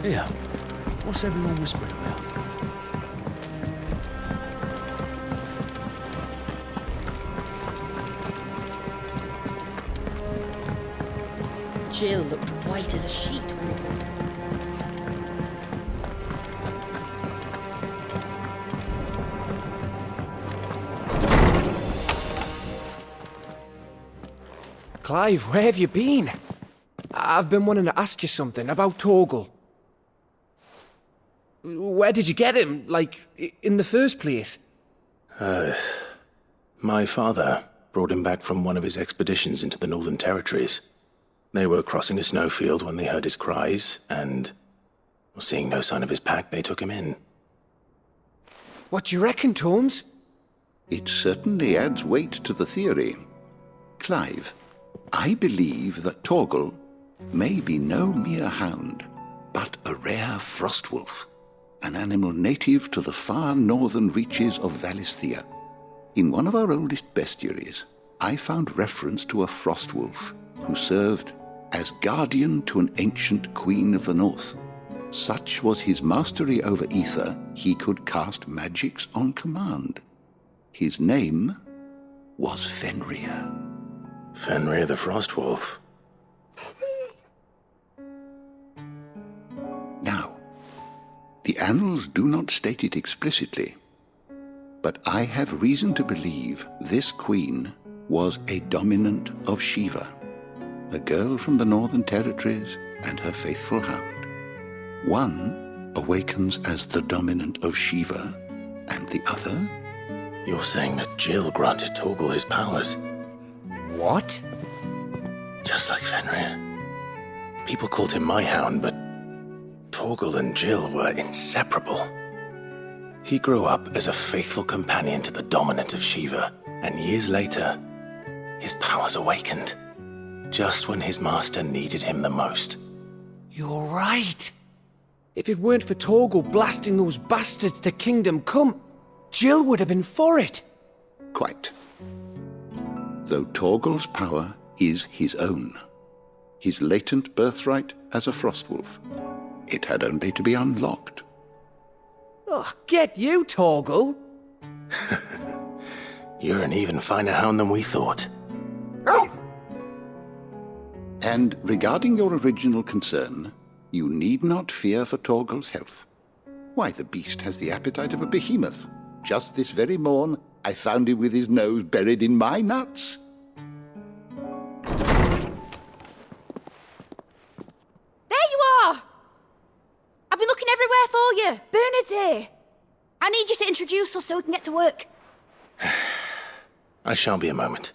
Here, what's everyone whispering about? Jill looked white as a sheet when it went. Clive, where have you been? I've been wanting to ask you something about Torgal. Where did you get him, like, in the first place? My father brought him back from one of his expeditions into the Northern Territories. They were crossing a snowfield when they heard his cries, and, seeing no sign of his pack, they took him in. What do you reckon, Tomes? It certainly adds weight to the theory. Clive, I believe that Torgal may be no mere hound, but a rare frostwolf, an animal native to the far northern reaches of Valisthea. In one of our oldest bestiaries, I found reference to a frostwolf who served as guardian to an ancient queen of the north. Such was his mastery over ether, he could cast magics on command. His name was Fenrir. Fenrir the Frostwolf. Now, the annals do not state it explicitly, but I have reason to believe this queen was a dominant of Shiva, a girl from the Northern Territories and her faithful hound. One awakens as the dominant of Shiva, and the other... You're saying that Jill granted Torgal his powers? What? Just like Fenrir. People called him my hound, but Torgal and Jill were inseparable. He grew up as a faithful companion to the dominant of Shiva, and years later, his powers awakened. Just when his master needed him the most. You're right. If it weren't for Torgal blasting those bastards to Kingdom Come, Jill would have been for it. Quite. Though Torgal's power is his own, his latent birthright as a frostwolf, it had only to be unlocked. Oh, get you, Torgal! You're an even finer hound than we thought. And regarding your original concern, you need not fear for Torgal's health. Why, the beast has the appetite of a behemoth. Just this very morn, I found him with his nose buried in my nuts. There you are! I've been looking everywhere for you. Bernard's here. I need you to introduce us so we can get to work. I shan't be a moment.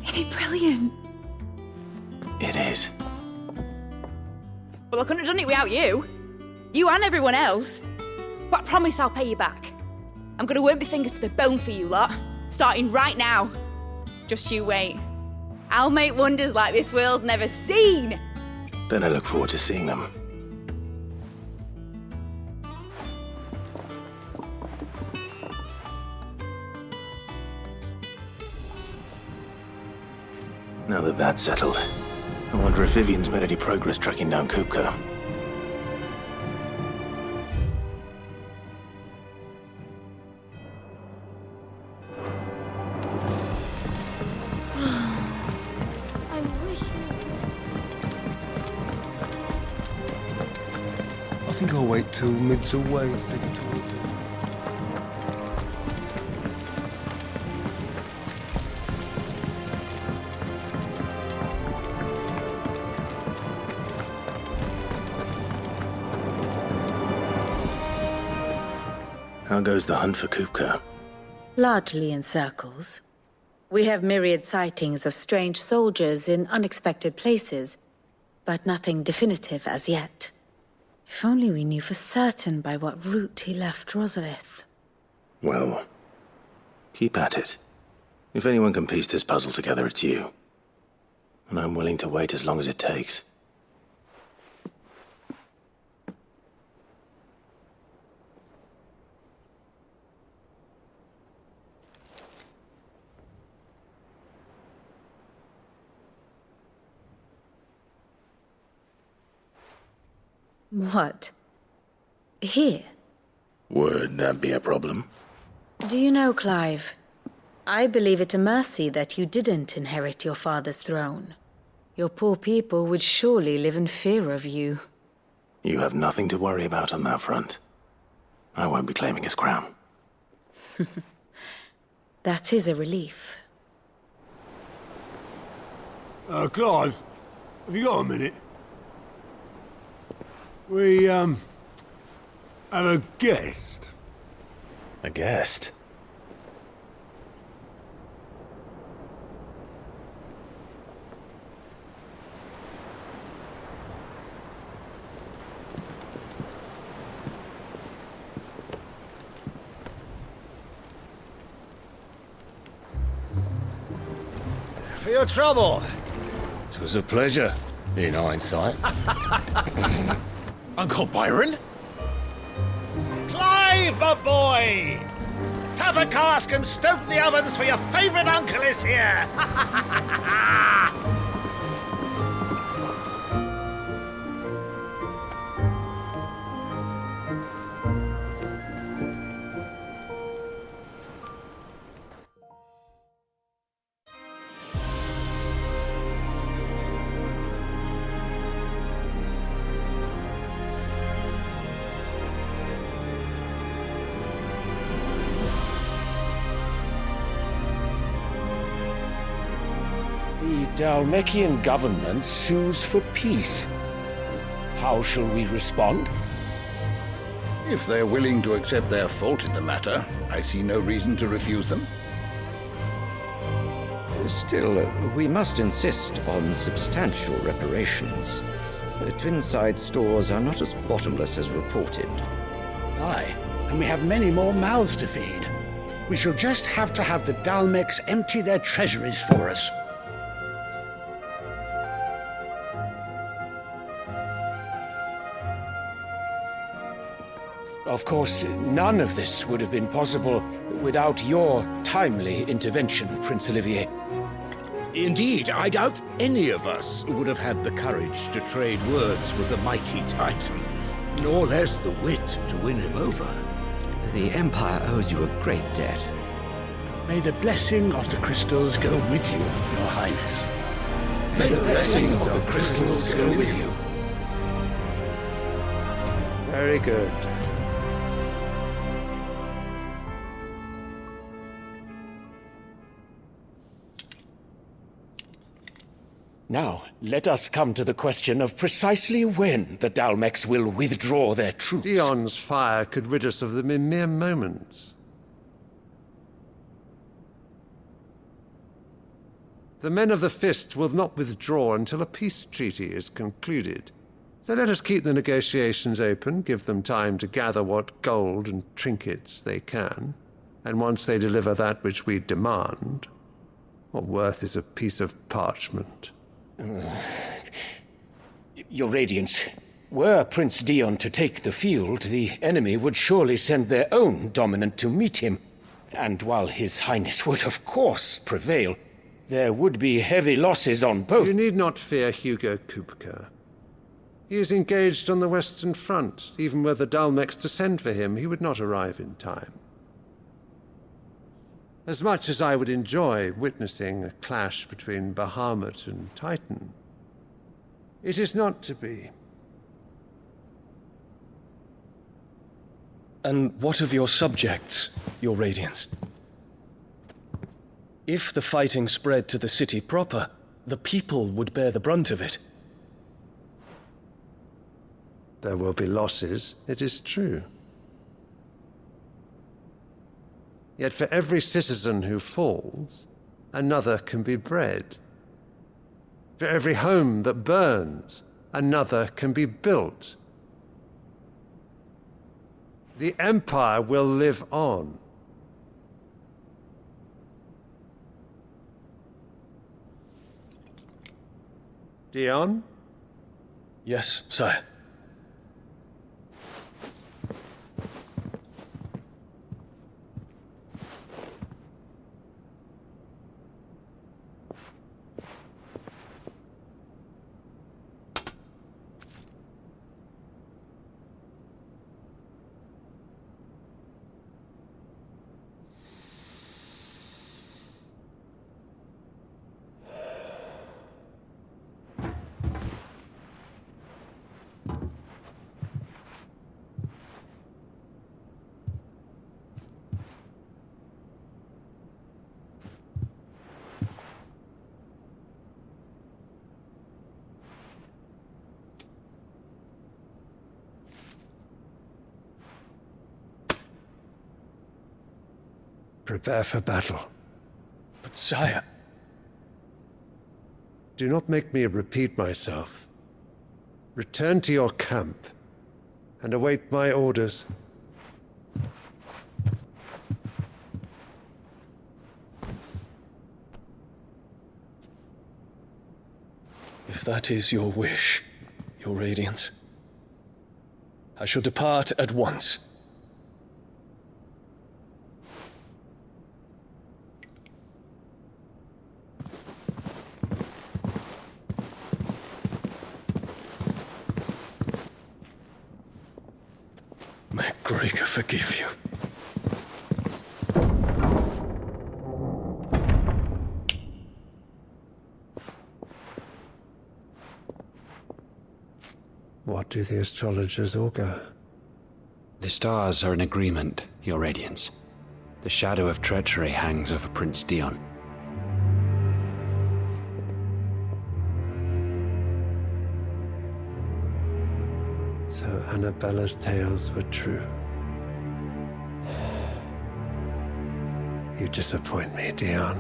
Isn't it brilliant? It is. Well, I couldn't have done it without you. You and everyone else. But I promise I'll pay you back. I'm gonna work my fingers to the bone for you lot, starting right now. Just you wait. I'll make wonders like this world's never seen. Then I look forward to seeing them. Now that that's settled, I wonder if Vivian's made any progress tracking down Kupka. I wish I think I'll wait till mid's away to take it towards it. How goes the hunt for Kupka? Largely in circles. We have myriad sightings of strange soldiers in unexpected places, but nothing definitive as yet. If only we knew for certain by what route he left Rosalith. Well, keep at it. If anyone can piece this puzzle together, it's you. And I'm willing to wait as long as it takes. What? Here? Would that be a problem? Do you know, Clive? I believe it a mercy that you didn't inherit your father's throne. Your poor people would surely live in fear of you. You have nothing to worry about on that front. I won't be claiming his crown. That is a relief. Clive, have you got a minute? We, have a guest. A guest? For your trouble. It was a pleasure, in hindsight. Uncle Byron? Clive, my boy! Tap a cask and stoke the ovens, for your favourite uncle is here! The Dalmekian government sues for peace. How shall we respond? If they're willing to accept their fault in the matter, I see no reason to refuse them. Still, we must insist on substantial reparations. Twinside stores are not as bottomless as reported. Aye, and we have many more mouths to feed. We shall just have to have the Dalmecs empty their treasuries for us. Of course, none of this would have been possible without your timely intervention, Prince Olivier. Indeed, I doubt any of us would have had the courage to trade words with the mighty Titan, nor less the wit to win him over. The Empire owes you a great debt. May the blessing of the crystals go with you, Your Highness. May the blessing of the crystals go with you. Very good. Now, let us come to the question of precisely when the Dalmecs will withdraw their troops. Dion's fire could rid us of them in mere moments. The men of the Fist will not withdraw until a peace treaty is concluded. So let us keep the negotiations open, give them time to gather what gold and trinkets they can, and once they deliver that which we demand, what worth is a piece of parchment? Your Radiance, were Prince Dion to take the field, the enemy would surely send their own dominant to meet him. And while His Highness would of course prevail, there would be heavy losses on both. You need not fear Hugo Kupka. He is engaged on the Western Front. Even were the Dalmecs to send for him, he would not arrive in time. As much as I would enjoy witnessing a clash between Bahamut and Titan, it is not to be. And what of your subjects, Your Radiance? If the fighting spread to the city proper, the people would bear the brunt of it. There will be losses, it is true. Yet for every citizen who falls, another can be bred. For every home that burns, another can be built. The Empire will live on. Dion? Yes, sire. Prepare for battle. But sire... Do not make me repeat myself. Return to your camp and await my orders. If that is your wish, Your Radiance, I shall depart at once. May Gregor forgive you. What do the astrologers augur? The stars are in agreement, Your Radiance. The shadow of treachery hangs over Prince Dion. So Annabella's tales were true. You disappoint me, Dion.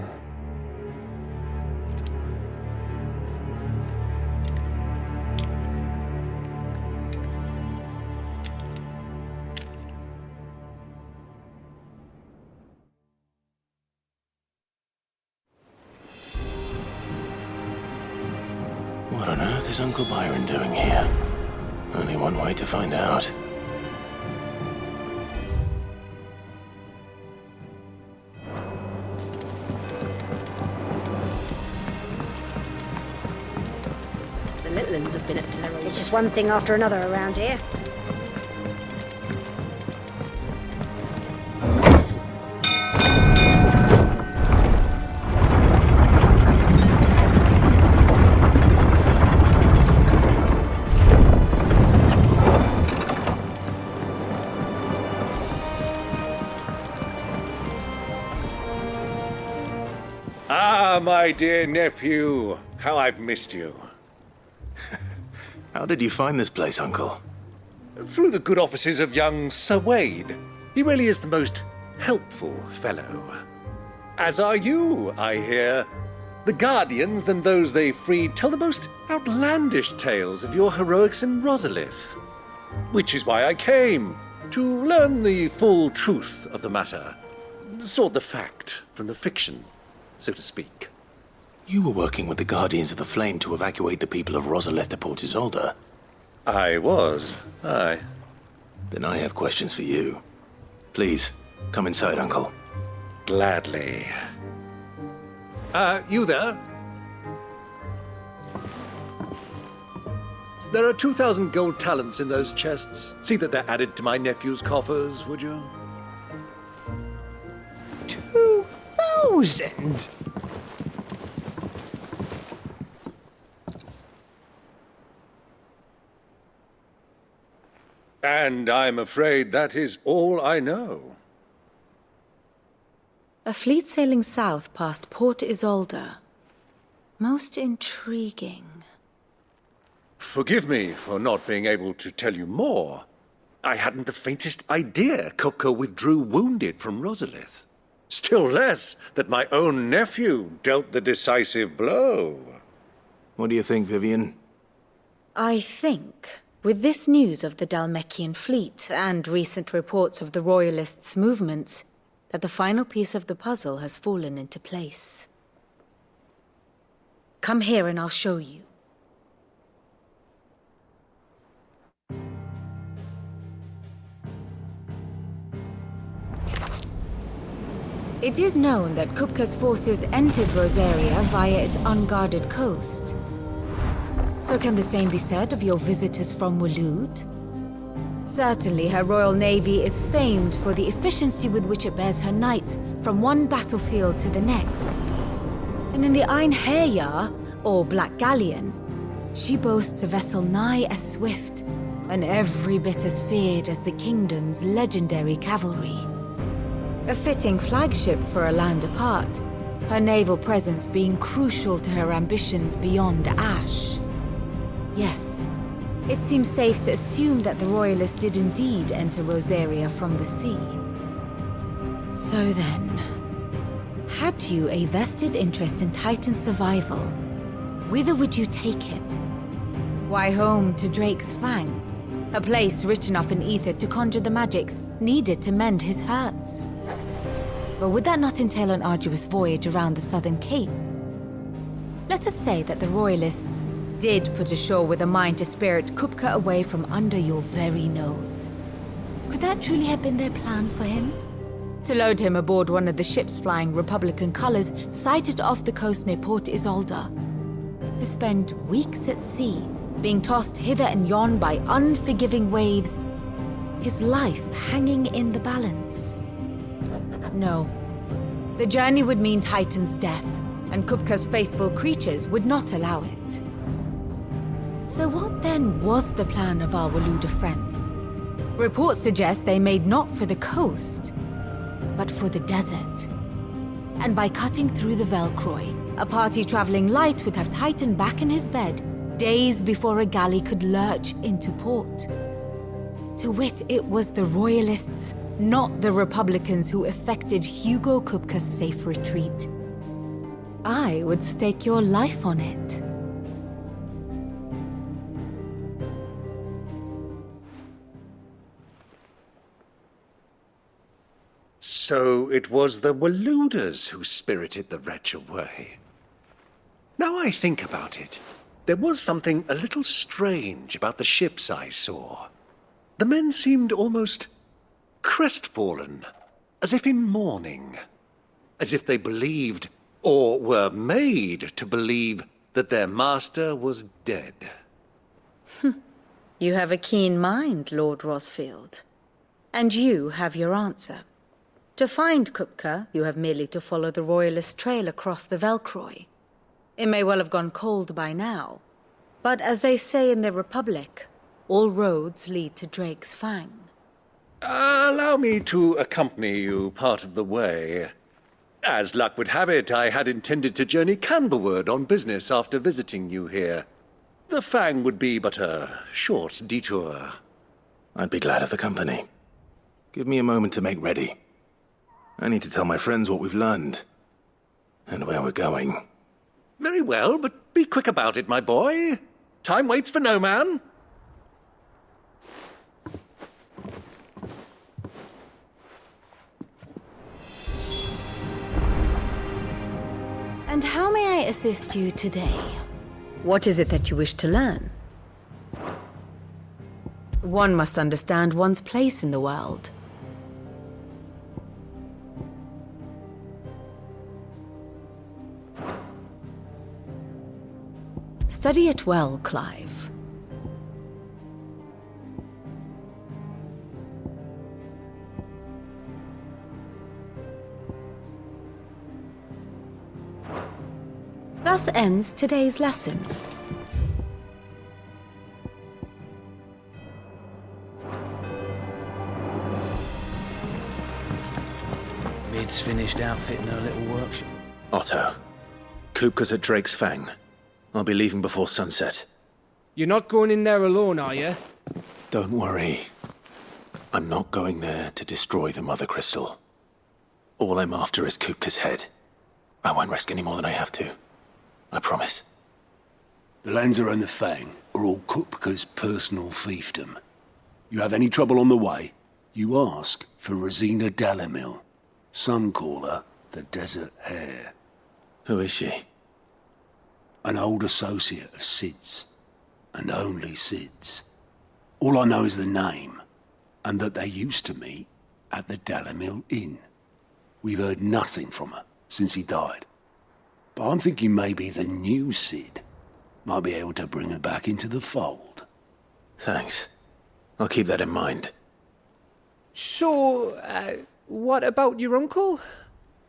What on earth is Uncle Byron doing here? Only one way to find out. The little ones have been up to their old... It's just one thing after another around here. Ah, my dear nephew, how I've missed you. How did you find this place, Uncle? Through the good offices of young Sir Wade. He really is the most helpful fellow. As are you, I hear. The Guardians and those they freed tell the most outlandish tales of your heroics in Rosalith. Which is why I came, to learn the full truth of the matter. Sort the fact from the fiction, so to speak. You were working with the Guardians of the Flame to evacuate the people of Rosalith to Port Isolde. I was, aye. Then I have questions for you. Please, come inside, Uncle. Gladly. You there? There are 2,000 gold talents in those chests. See that they're added to my nephew's coffers, would you? 2,000? And I'm afraid that is all I know. A fleet sailing south past Port Isolde. Most intriguing. Forgive me for not being able to tell you more. I hadn't the faintest idea Coco withdrew wounded from Rosalith. Still less that my own nephew dealt the decisive blow. What do you think, Vivian? I think With this news of the Dhalmekian fleet and recent reports of the Royalists' movements, that the final piece of the puzzle has fallen into place. Come here and I'll show you. It is known that Kupka's forces entered Rosaria via its unguarded coast. So can the same be said of your visitors from Waloed? Certainly her royal navy is famed for the efficiency with which it bears her knights from one battlefield to the next. And in the Einherjar, or Black Galleon, she boasts a vessel nigh as swift and every bit as feared as the kingdom's legendary cavalry. A fitting flagship for a land apart, her naval presence being crucial to her ambitions beyond Ash. Yes, it seems safe to assume that the Royalists did indeed enter Rosaria from the sea. So then, had you a vested interest in Titan's survival, whither would you take him? Why, home to Drake's Fang, a place rich enough in ether to conjure the magics needed to mend his hurts. But would that not entail an arduous voyage around the southern cape? Let us say that the Royalists did put ashore with a mind to spirit Kupka away from under your very nose. Could that truly have been their plan for him? To load him aboard one of the ships flying Republican colors sighted off the coast near Port Isolde. To spend weeks at sea, being tossed hither and yon by unforgiving waves, his life hanging in the balance. No. The journey would mean Titan's death, and Kupka's faithful creatures would not allow it. So what then was the plan of our Waluda friends? Reports suggest they made not for the coast, but for the desert. And by cutting through the Velcroy, a party traveling light would have Titan back in his bed days before a galley could lurch into port. To wit, it was the Royalists, not the Republicans, who effected Hugo Kupka's safe retreat. I would stake your life on it. So it was the Waluders who spirited the wretch away. Now I think about it, there was something a little strange about the ships I saw. The men seemed almost crestfallen, as if in mourning, as if they believed, or were made to believe, that their master was dead. You have a keen mind, Lord Rosfield. And you have your answer. To find Kupka, you have merely to follow the Royalist trail across the Velcroy. It may well have gone cold by now, but as they say in the Republic, all roads lead to Drake's Fang. Allow me to accompany you part of the way. As luck would have it, I had intended to journey Canberward on business after visiting you here. The Fang would be but a short detour. I'd be glad of the company. Give me a moment to make ready. I need to tell my friends what we've learned, and where we're going. Very well, but be quick about it, my boy. Time waits for no man. And how may I assist you today? What is it that you wish to learn? One must understand one's place in the world. Study it well, Clive. Thus ends today's lesson. Mid's finished outfitting her little workshop. Otto, Kupka's at Drake's Fang. I'll be leaving before sunset. You're not going in there alone, are you? Don't worry. I'm not going there to destroy the Mother Crystal. All I'm after is Kupka's head. I won't risk any more than I have to. I promise. The Lancer and the Fang are all Kupka's personal fiefdom. You have any trouble on the way, you ask for Rosina Dalamil. Some call her the Desert Hare. Who is she? An old associate of Sid's, and only Sid's. All I know is the name, and that they used to meet at the Dalamil Inn. We've heard nothing from her since he died. But I'm thinking maybe the new Sid might be able to bring her back into the fold. Thanks. I'll keep that in mind. So, what about your uncle?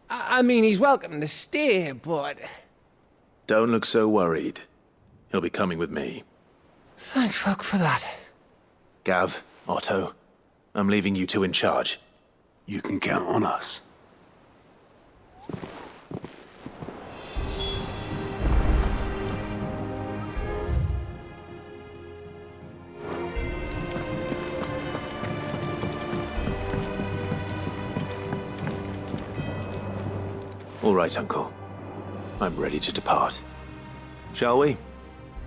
I mean, he's welcome to stay, but... Don't look so worried. He'll be coming with me. Thank fuck for that. Gav, Otto, I'm leaving you two in charge. You can count on us. All right, Uncle. I'm ready to depart. Shall we?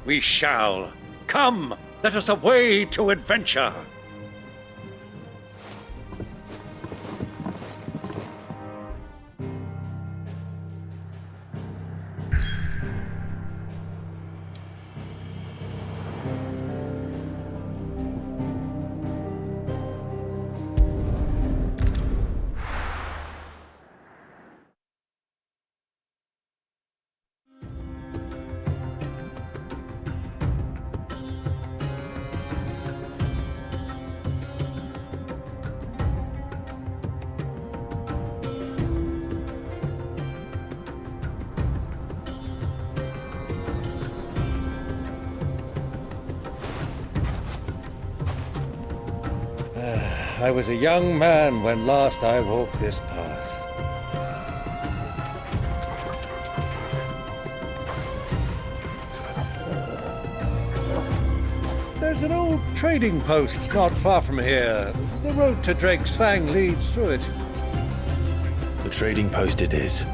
We shall. Come, let us away to adventure. I was a young man when last I walked this path. There's an old trading post not far from here. The road to Drake's Fang leads through it. The trading post it is.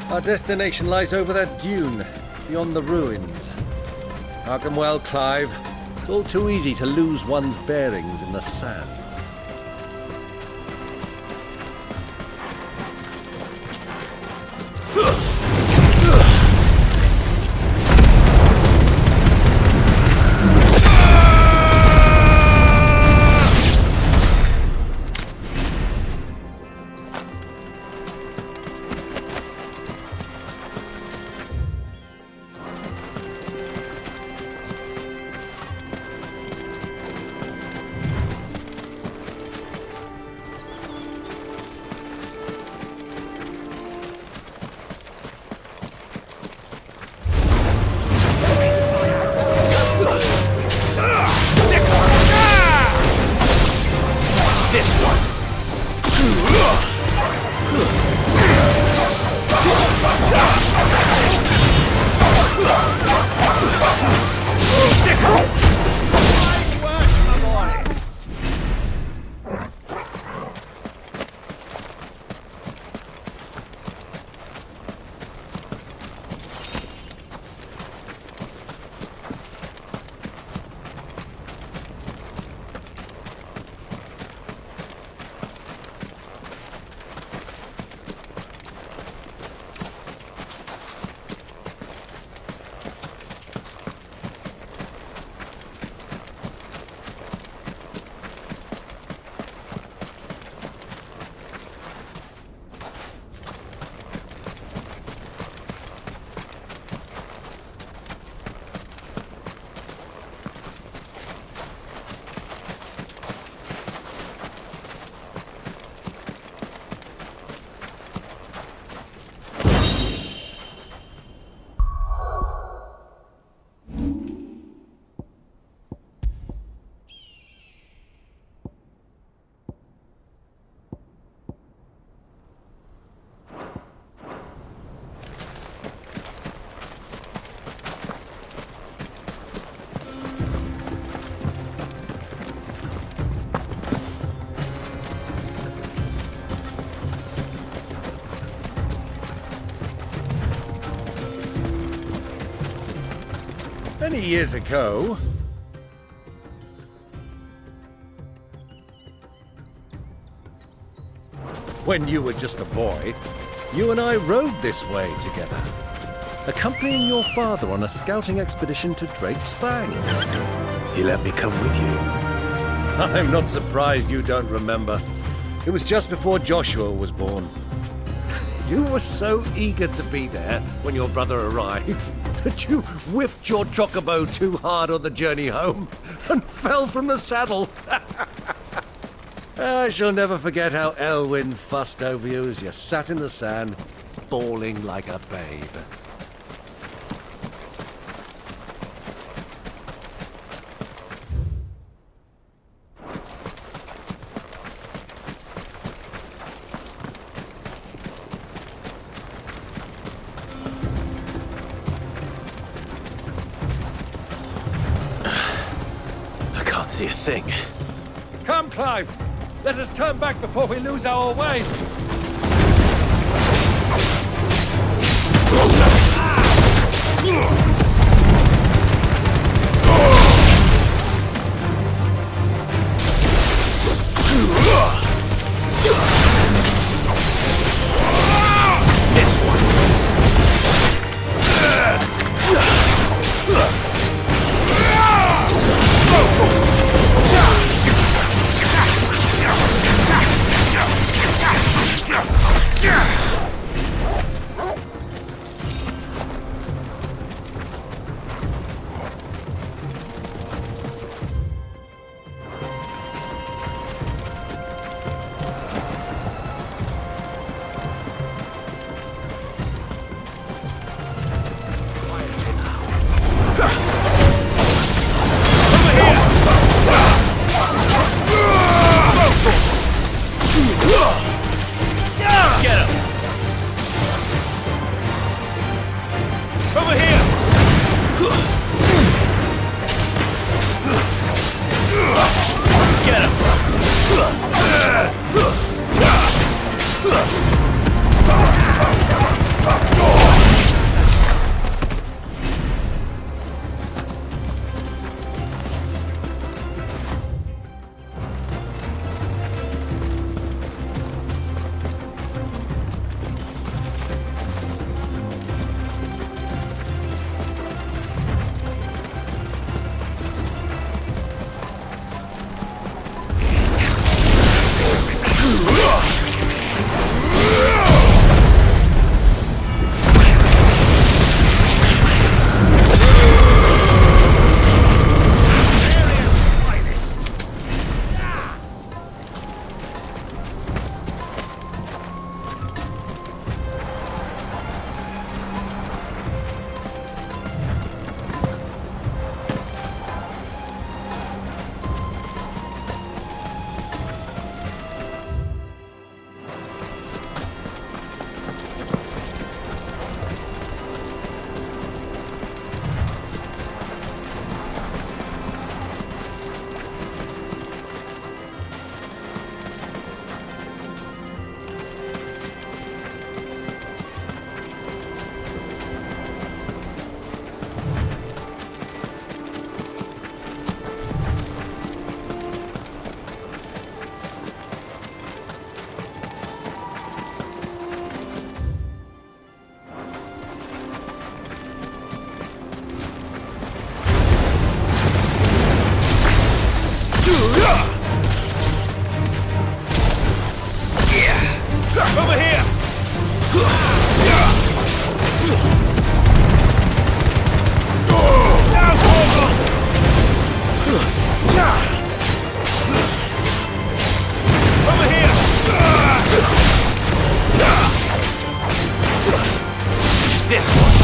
Our destination lies over that dune, beyond the ruins. Mark 'em well, Clive. It's all too easy to lose one's bearings in the sands. Many years ago, when you were just a boy, you and I rode this way together, accompanying your father on a scouting expedition to Drake's Fang. He let me come with you. I'm not surprised you don't remember. It was just before Joshua was born. You were so eager to be there when your brother arrived that you whipped your Chocobo too hard on the journey home and fell from the saddle. I shall never forget how Elwyn fussed over you as you sat in the sand, bawling like a babe. I can't see a thing. Come, Clive! Let us turn back before we lose our way! This one.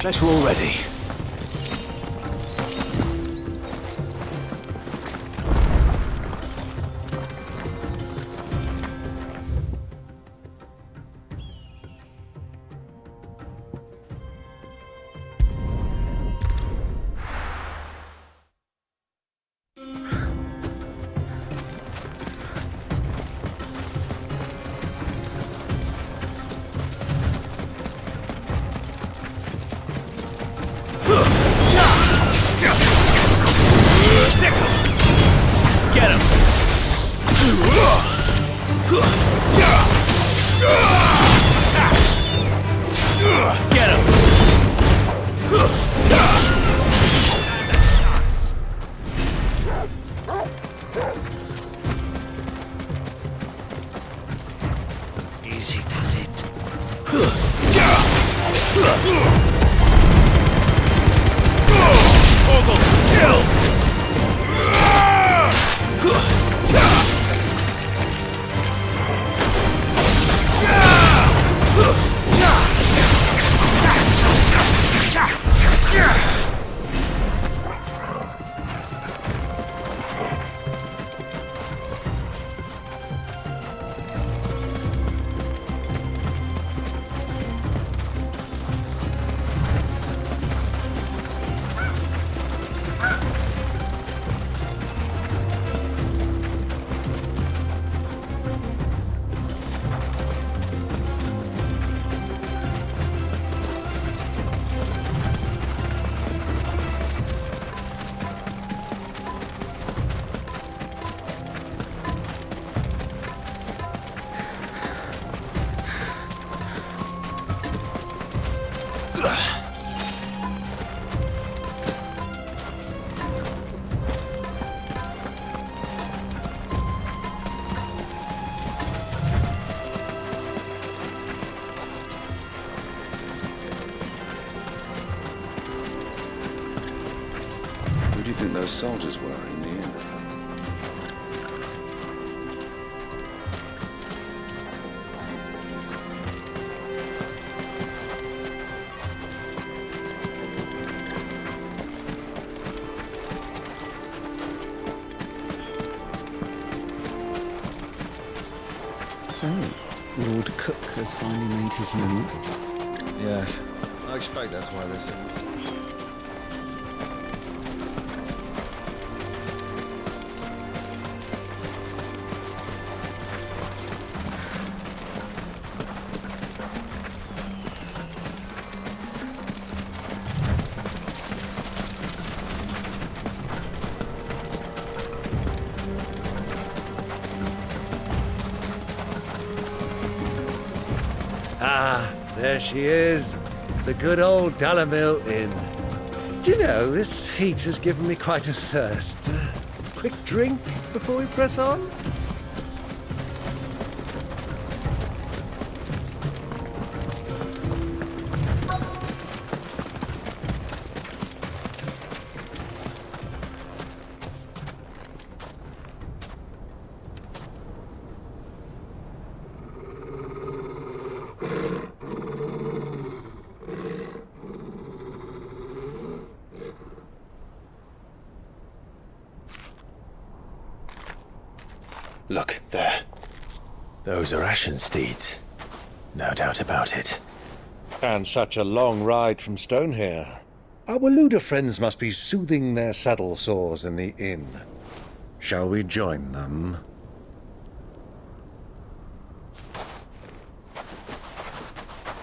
Bet we're all ready. Get him! Get him! Easy does it. Kill! Who do you think those soldiers were in the inn? So, Lord Cook has finally made his move. Yes. I expect that's why this is. Ah, there she is. The good old Dalamil Inn. Do you know, this heat has given me quite a thirst. Quick drink before we press on? Look, there. Those are Ashen steeds. No doubt about it. And such a long ride from Stonehere. Our Waluda friends must be soothing their saddle sores in the inn. Shall we join them?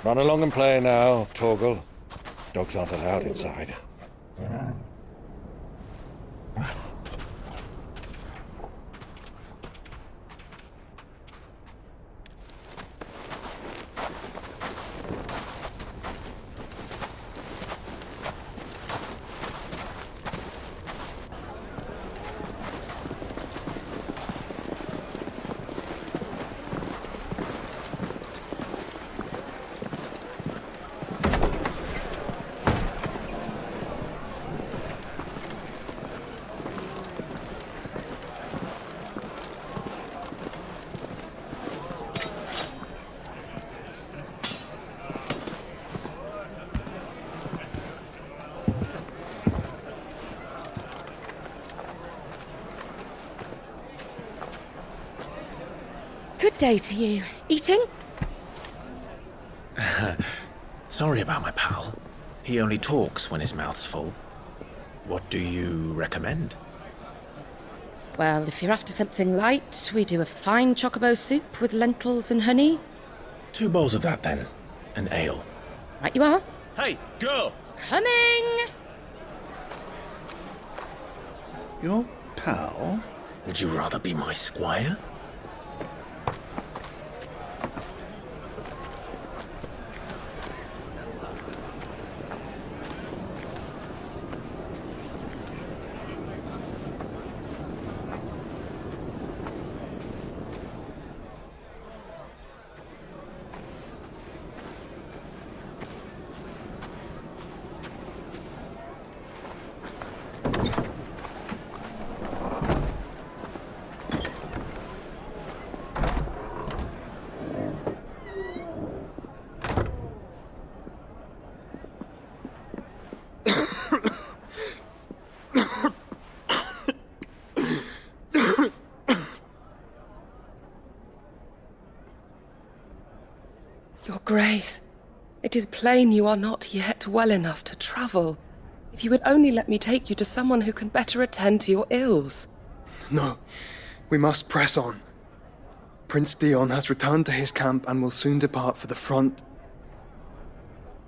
Run along and play now, Torgal. Dogs aren't allowed inside. Good day to you. Eating? Sorry about my pal. He only talks when his mouth's full. What do you recommend? Well, if you're after something light, we do a fine chocobo soup with lentils and honey. 2 bowls of that, then. An ale. Right you are. Hey, girl! Coming! Your pal? Would you rather be my squire? Your Grace, it is plain you are not yet well enough to travel. If you would only let me take you to someone who can better attend to your ills. No, we must press on. Prince Dion has returned to his camp and will soon depart for the front.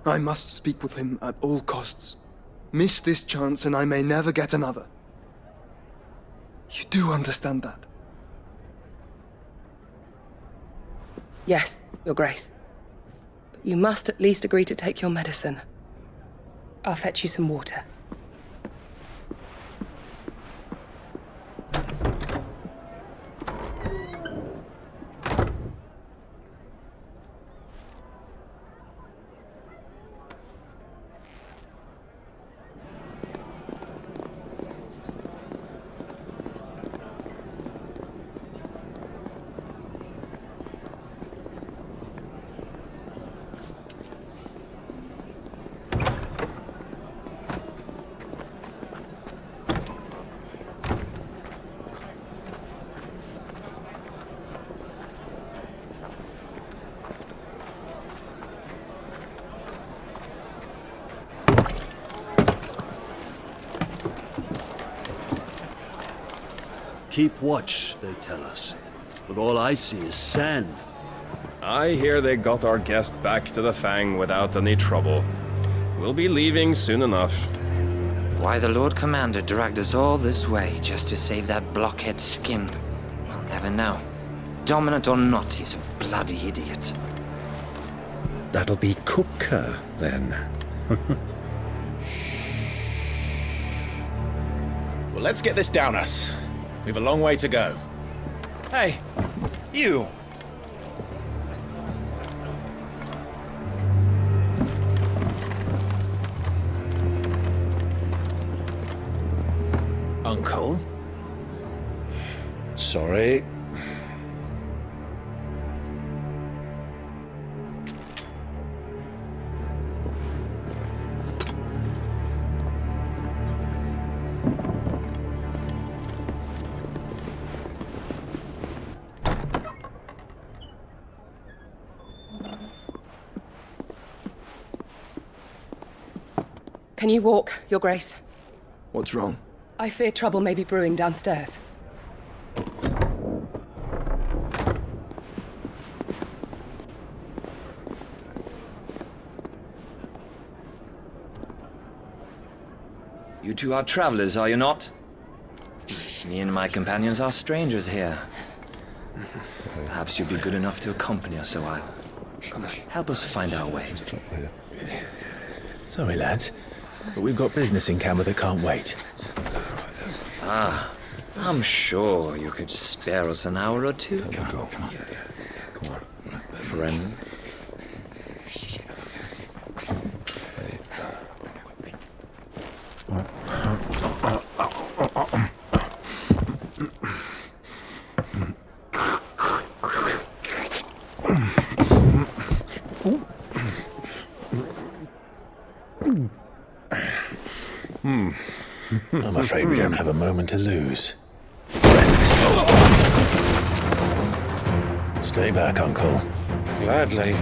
I must speak with him at all costs. Miss this chance and I may never get another. You do understand that? Yes, Your Grace. But you must at least agree to take your medicine. I'll fetch you some water. Keep watch, they tell us. But all I see is sand. I hear they got our guest back to the Fang without any trouble. We'll be leaving soon enough. Why the Lord Commander dragged us all this way just to save that blockhead Skim, we'll never know. Dominant or not, he's a bloody idiot. That'll be Cooker, then. Well, let's get this down us. We've a long way to go. Hey, you! Uncle? Sorry. Can you walk, Your Grace? What's wrong? I fear trouble may be brewing downstairs. You two are travelers, are you not? Me and my companions are strangers here. Perhaps you'd be good enough to accompany us a while. Help us find our way. Sorry, lads, but we've got business in camera that can't wait. Ah, I'm sure you could spare us an hour or two. Come on. Friend. I'm afraid we don't have a moment to lose. Stay back, Uncle. Gladly.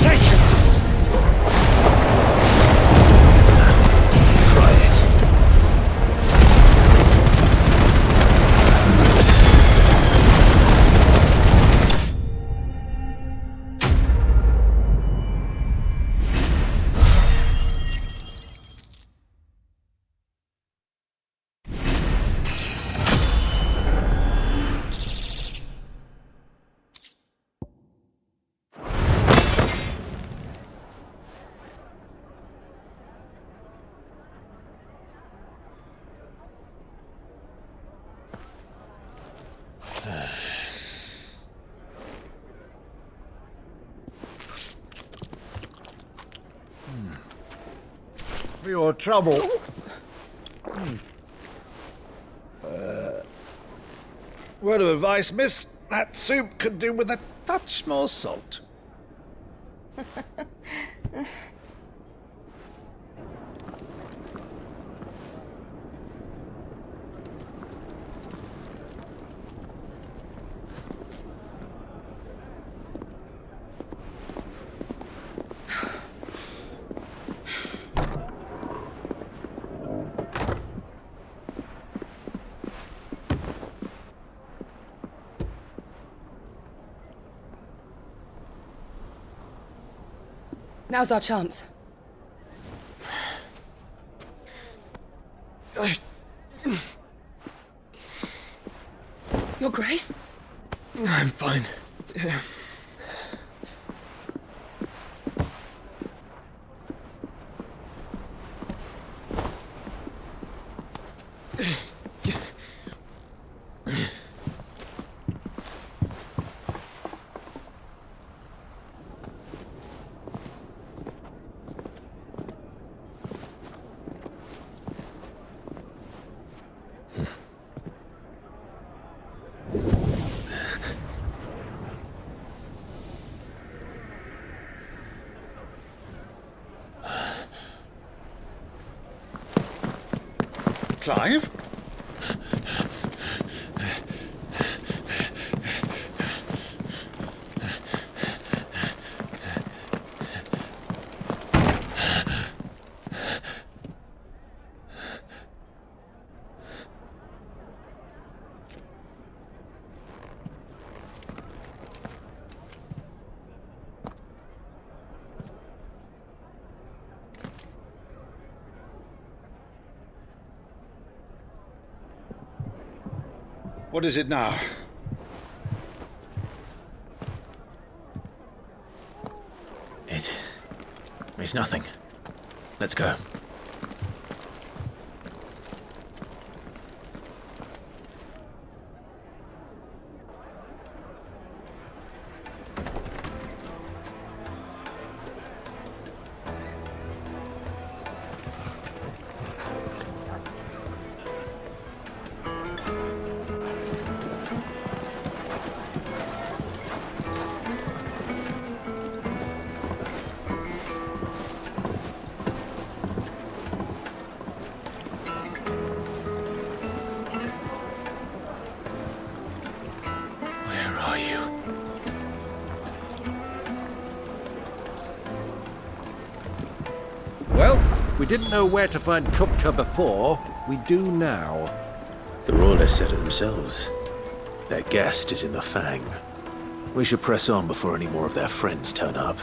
Take him! Try it. For your trouble. Word of advice, miss. That soup could do with a touch more salt. Now's our chance. Your Grace? I'm fine. Clive? What is it now? It's nothing. Let's go. Well, we didn't know where to find Kupka before. We do now. The Royalists said it themselves. Their guest is in the Fang. We should press on before any more of their friends turn up.